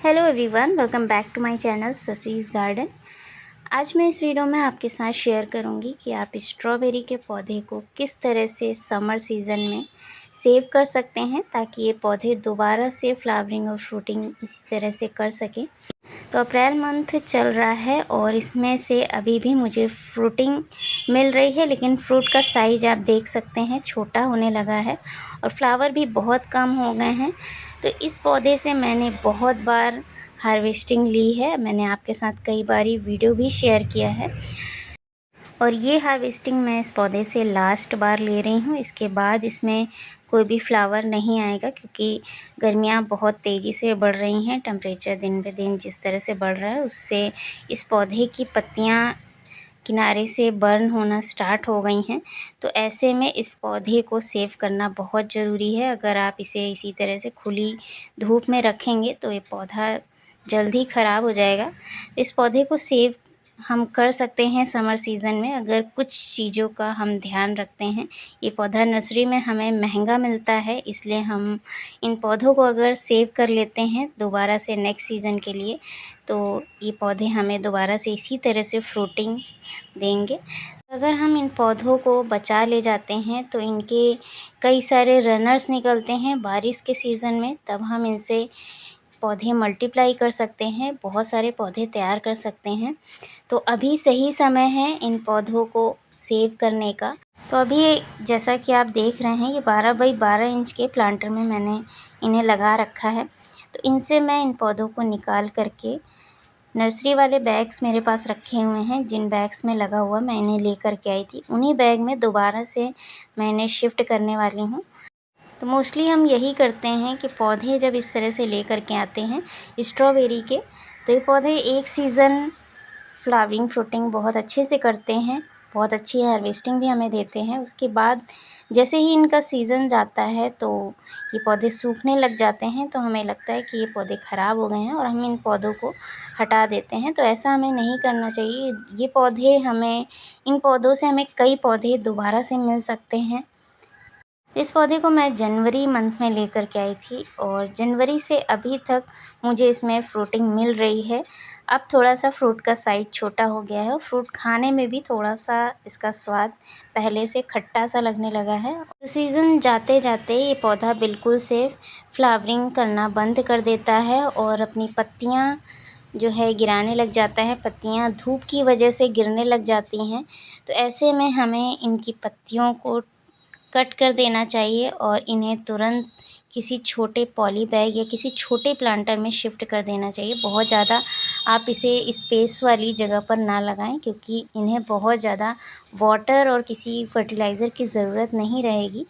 Hello everyone, welcome back to my channel Sasi's garden. आज मैं इस वीडियो में आपके साथ शेयर करूंगी कि आप स्ट्रॉबेरी के पौधे को किस तरह से समर सीज़न में सेव कर सकते हैं ताकि ये पौधे दोबारा से फ्लावरिंग और फ्रूटिंग इसी तरह से कर सकें। तो अप्रैल मंथ चल रहा है और इसमें से अभी भी मुझे फ्रूटिंग मिल रही है, लेकिन फ्रूट का साइज़ आप देख सकते हैं छोटा होने लगा है और फ्लावर भी बहुत कम हो गए हैं। तो इस पौधे से मैंने बहुत बार हार्वेस्टिंग ली है, मैंने आपके साथ कई बारी वीडियो भी शेयर किया है और ये हार्वेस्टिंग मैं इस पौधे से लास्ट बार ले रही हूँ। इसके बाद इसमें कोई भी फ्लावर नहीं आएगा क्योंकि गर्मियाँ बहुत तेज़ी से बढ़ रही हैं। टेम्परेचर दिन पे दिन जिस तरह से बढ़ रहा है उससे इस पौधे की पत्तियाँ किनारे से बर्न होना स्टार्ट हो गई हैं। तो ऐसे में इस पौधे को सेव करना बहुत ज़रूरी है। अगर आप इसे इसी तरह से खुली धूप में रखेंगे तो ये पौधा जल्दी ख़राब हो जाएगा। इस पौधे को सेव हम कर सकते हैं समर सीज़न में अगर कुछ चीज़ों का हम ध्यान रखते हैं। ये पौधा नर्सरी में हमें महंगा मिलता है, इसलिए हम इन पौधों को अगर सेव कर लेते हैं दोबारा से नेक्स्ट सीज़न के लिए तो ये पौधे हमें दोबारा से इसी तरह से फ्रूटिंग देंगे। अगर हम इन पौधों को बचा ले जाते हैं तो इनके कई सारे रनर्स निकलते हैं बारिश के सीज़न में, तब हम इनसे पौधे मल्टीप्लाई कर सकते हैं, बहुत सारे पौधे तैयार कर सकते हैं। तो अभी सही समय है इन पौधों को सेव करने का। तो अभी जैसा कि आप देख रहे हैं ये 12 बाई 12 इंच के प्लांटर में मैंने इन्हें लगा रखा है। तो इनसे मैं इन पौधों को निकाल करके नर्सरी वाले बैग्स मेरे पास रखे हुए हैं, जिन बैग्स में लगा हुआ मैं इन्हें लेकर के आई थी, उन्हीं बैग में दोबारा से मैं इन्हें शिफ्ट करने वाली हूँ। तो मोस्टली हम यही करते हैं कि पौधे जब इस तरह से लेकर के आते हैं स्ट्रॉबेरी के, तो ये पौधे एक सीज़न फ्लावरिंग फ्रूटिंग बहुत अच्छे से करते हैं, बहुत अच्छी हार्वेस्टिंग भी हमें देते हैं। उसके बाद जैसे ही इनका सीज़न जाता है तो ये पौधे सूखने लग जाते हैं, तो हमें लगता है कि ये पौधे ख़राब हो गए हैं और हम इन पौधों को हटा देते हैं। तो ऐसा हमें नहीं करना चाहिए। ये पौधे हमें इन पौधों से हमें कई पौधे दोबारा से मिल सकते हैं। इस पौधे को मैं जनवरी मंथ में लेकर के आई थी और जनवरी से अभी तक मुझे इसमें फ्रूटिंग मिल रही है। अब थोड़ा सा फ्रूट का साइज़ छोटा हो गया है और फ्रूट खाने में भी थोड़ा सा इसका स्वाद पहले से खट्टा सा लगने लगा है। सीज़न जाते जाते ये पौधा बिल्कुल से फ्लावरिंग करना बंद कर देता है और अपनी पत्तियाँ जो है गिराने लग जाता है, पत्तियाँ धूप की वजह से गिरने लग जाती हैं। तो ऐसे में हमें इनकी पत्तियों को कट कर देना चाहिए और इन्हें तुरंत किसी छोटे पॉली बैग या किसी छोटे प्लांटर में शिफ्ट कर देना चाहिए। बहुत ज़्यादा आप इसे स्पेस वाली जगह पर ना लगाएं क्योंकि इन्हें बहुत ज़्यादा वाटर और किसी फर्टिलाइज़र की ज़रूरत नहीं रहेगी।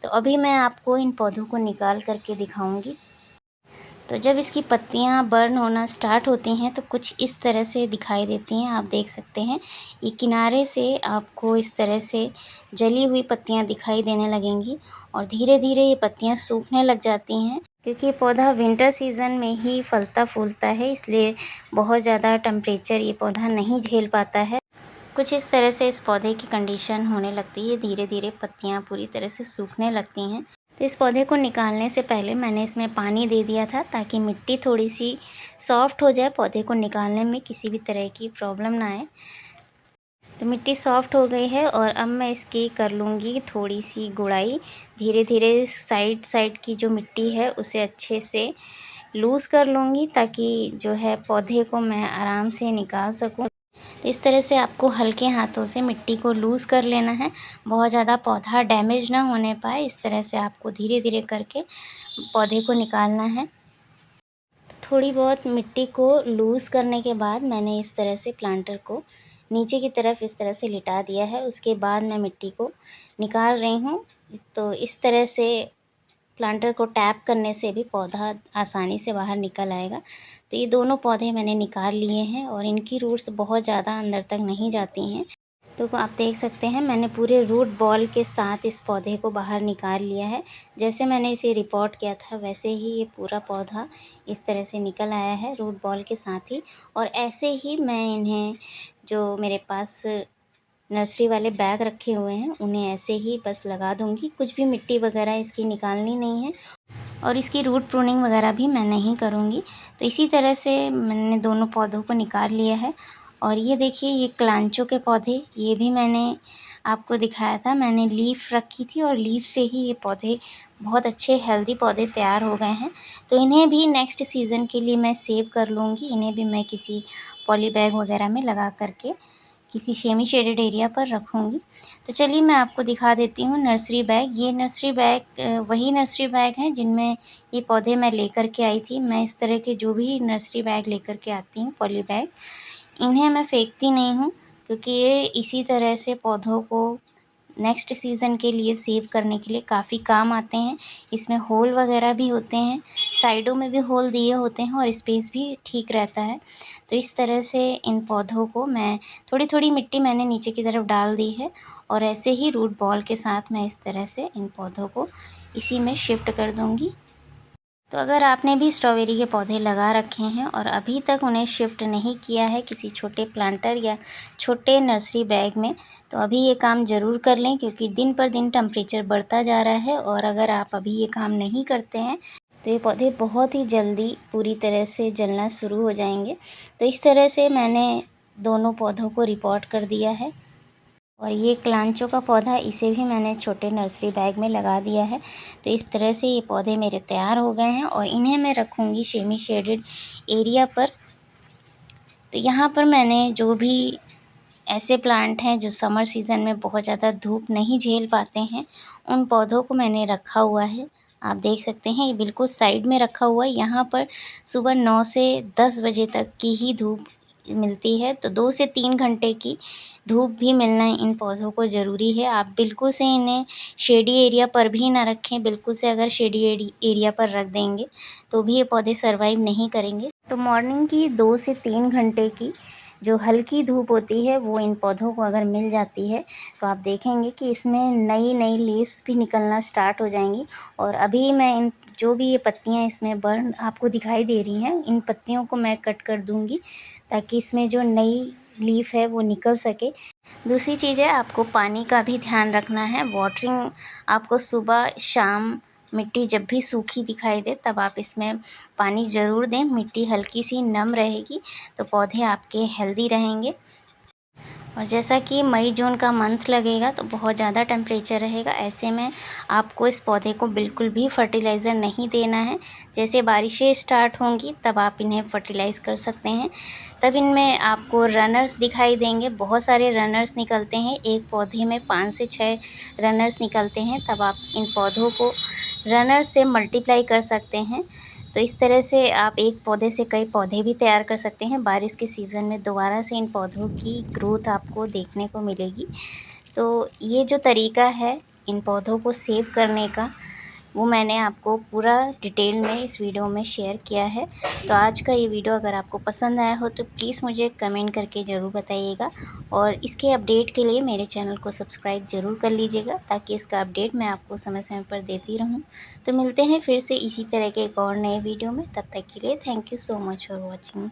तो अभी मैं आपको इन पौधों को निकाल करके दिखाऊंगी। तो जब इसकी पत्तियां बर्न होना स्टार्ट होती हैं तो कुछ इस तरह से दिखाई देती हैं, आप देख सकते हैं। ये किनारे से आपको इस तरह से जली हुई पत्तियां दिखाई देने लगेंगी और धीरे धीरे ये पत्तियां सूखने लग जाती हैं क्योंकि ये पौधा विंटर सीज़न में ही फलता फूलता है, इसलिए बहुत ज़्यादा टेम्परेचर ये पौधा नहीं झेल पाता है। कुछ इस तरह से इस पौधे की कंडीशन होने लगती है, धीरे धीरे पत्तियां पूरी तरह से सूखने लगती हैं। तो इस पौधे को निकालने से पहले मैंने इसमें पानी दे दिया था ताकि मिट्टी थोड़ी सी सॉफ्ट हो जाए, पौधे को निकालने में किसी भी तरह की प्रॉब्लम ना आए। तो मिट्टी सॉफ्ट हो गई है और अब मैं इसकी कर लूँगी थोड़ी सी गुड़ाई। धीरे धीरे साइड साइड की जो मिट्टी है उसे अच्छे से लूज़ कर लूँगी ताकि जो है पौधे को मैं आराम से निकाल सकूँ। तो इस तरह से आपको हल्के हाथों से मिट्टी को लूज़ कर लेना है, बहुत ज़्यादा पौधा डैमेज ना होने पाए, इस तरह से आपको धीरे धीरे करके पौधे को निकालना है। थोड़ी बहुत मिट्टी को लूज़ करने के बाद मैंने इस तरह से प्लांटर को नीचे की तरफ इस तरह से लिटा दिया है। उसके बाद मैं मिट्टी को निकाल रही हूँ। तो इस तरह से प्लांटर को टैप करने से भी पौधा आसानी से बाहर निकल आएगा। तो ये दोनों पौधे मैंने निकाल लिए हैं और इनकी रूट्स बहुत ज़्यादा अंदर तक नहीं जाती हैं। तो आप देख सकते हैं मैंने पूरे रूट बॉल के साथ इस पौधे को बाहर निकाल लिया है। जैसे मैंने इसे रिपोर्ट किया था वैसे ही ये पूरा पौधा इस तरह से निकल आया है रूट बॉल के साथ ही। और ऐसे ही मैं इन्हें जो मेरे पास नर्सरी वाले बैग रखे हुए हैं उन्हें ऐसे ही बस लगा दूंगी, कुछ भी मिट्टी वगैरह इसकी निकालनी नहीं है। और इसकी रूट प्रूनिंग वगैरह भी मैं नहीं करूँगी। तो इसी तरह से मैंने दोनों पौधों को निकाल लिया है। और ये देखिए, ये क्लांचो के पौधे, ये भी मैंने आपको दिखाया था। मैंने लीफ रखी थी और लीफ से ही ये पौधे बहुत अच्छे हेल्दी पौधे तैयार हो गए हैं। तो इन्हें भी नेक्स्ट सीज़न के लिए मैं सेव कर लूँगी। इन्हें भी मैं किसी पॉली बैग वगैरह में लगा करके किसी सेमी शेडेड एरिया पर रखूँगी। तो चलिए मैं आपको दिखा देती हूँ नर्सरी बैग। ये नर्सरी बैग वही नर्सरी बैग हैं जिनमें ये पौधे मैं लेकर के आई थी। मैं इस तरह के जो भी नर्सरी बैग लेकर के आती हूँ, पॉली बैग, इन्हें मैं फेंकती नहीं हूँ, क्योंकि ये इसी तरह से पौधों को नेक्स्ट सीज़न के लिए सेव करने के लिए काफ़ी काम आते हैं। इसमें होल वगैरह भी होते हैं, साइडों में भी होल दिए होते हैं और स्पेस भी ठीक रहता है। तो इस तरह से इन पौधों को मैं थोड़ी-थोड़ी मिट्टी मैंने नीचे की तरफ डाल दी है और ऐसे ही रूट बॉल के साथ मैं इस तरह से इन पौधों को इसी में शिफ्ट कर दूँगी। तो अगर आपने भी स्ट्रॉबेरी के पौधे लगा रखे हैं और अभी तक उन्हें शिफ्ट नहीं किया है किसी छोटे प्लांटर या छोटे नर्सरी बैग में, तो अभी ये काम ज़रूर कर लें, क्योंकि दिन पर दिन टेम्परेचर बढ़ता जा रहा है और अगर आप अभी ये काम नहीं करते हैं तो ये पौधे बहुत ही जल्दी पूरी तरह से जलना शुरू हो जाएंगे। तो इस तरह से मैंने दोनों पौधों को रिपोर्ट कर दिया है। और ये क्लांचो का पौधा, इसे भी मैंने छोटे नर्सरी बैग में लगा दिया है। तो इस तरह से ये पौधे मेरे तैयार हो गए हैं और इन्हें मैं रखूँगी सेमी शेडेड एरिया पर। तो यहाँ पर मैंने जो भी ऐसे प्लांट हैं जो समर सीज़न में बहुत ज़्यादा धूप नहीं झेल पाते हैं, उन पौधों को मैंने रखा हुआ है। आप देख सकते हैं, ये बिल्कुल साइड में रखा हुआ है। यहाँ पर सुबह 9 से 10 बजे तक की ही धूप मिलती है, तो 2 से 3 घंटे की धूप भी मिलना इन पौधों को ज़रूरी है। आप बिल्कुल से इन्हें शेडी एरिया पर भी ना रखें। बिल्कुल से अगर शेडी एरिया पर रख देंगे तो भी ये पौधे सर्वाइव नहीं करेंगे। तो मॉर्निंग की 2 से 3 घंटे की जो हल्की धूप होती है वो इन पौधों को अगर मिल जाती है, तो आप देखेंगे कि इसमें नई नई लीव्स भी निकलना स्टार्ट हो जाएंगी। और अभी मैं इन जो भी ये पत्तियां इसमें बर्न आपको दिखाई दे रही हैं, इन पत्तियों को मैं कट कर दूंगी ताकि इसमें जो नई लीफ है वो निकल सके। दूसरी चीज़ है, आपको पानी का भी ध्यान रखना है। वाटरिंग आपको सुबह शाम, मिट्टी जब भी सूखी दिखाई दे तब आप इसमें पानी ज़रूर दें। मिट्टी हल्की सी नम रहेगी तो पौधे आपके हेल्दी रहेंगे। और जैसा कि मई जून का मंथ लगेगा तो बहुत ज़्यादा टेम्परेचर रहेगा, ऐसे में आपको इस पौधे को बिल्कुल भी फर्टिलाइज़र नहीं देना है। जैसे बारिशें स्टार्ट होंगी तब आप इन्हें फर्टिलाइज़ कर सकते हैं। तब इनमें आपको रनर्स दिखाई देंगे, बहुत सारे रनर्स निकलते हैं। एक पौधे में 5 से 6 रनर्स निकलते हैं। तब आप इन पौधों को रनर्स से मल्टीप्लाई कर सकते हैं। तो इस तरह से आप एक पौधे से कई पौधे भी तैयार कर सकते हैं। बारिश के सीज़न में दोबारा से इन पौधों की ग्रोथ आपको देखने को मिलेगी। तो ये जो तरीका है इन पौधों को सेव करने का, वो मैंने आपको पूरा डिटेल में इस वीडियो में शेयर किया है। तो आज का ये वीडियो अगर आपको पसंद आया हो तो प्लीज़ मुझे कमेंट करके ज़रूर बताइएगा। और इसके अपडेट के लिए मेरे चैनल को सब्सक्राइब ज़रूर कर लीजिएगा, ताकि इसका अपडेट मैं आपको समय समय पर देती रहूँ। तो मिलते हैं फिर से इसी तरह के एक और नए वीडियो में। तब तक के लिए thank you so much for watching.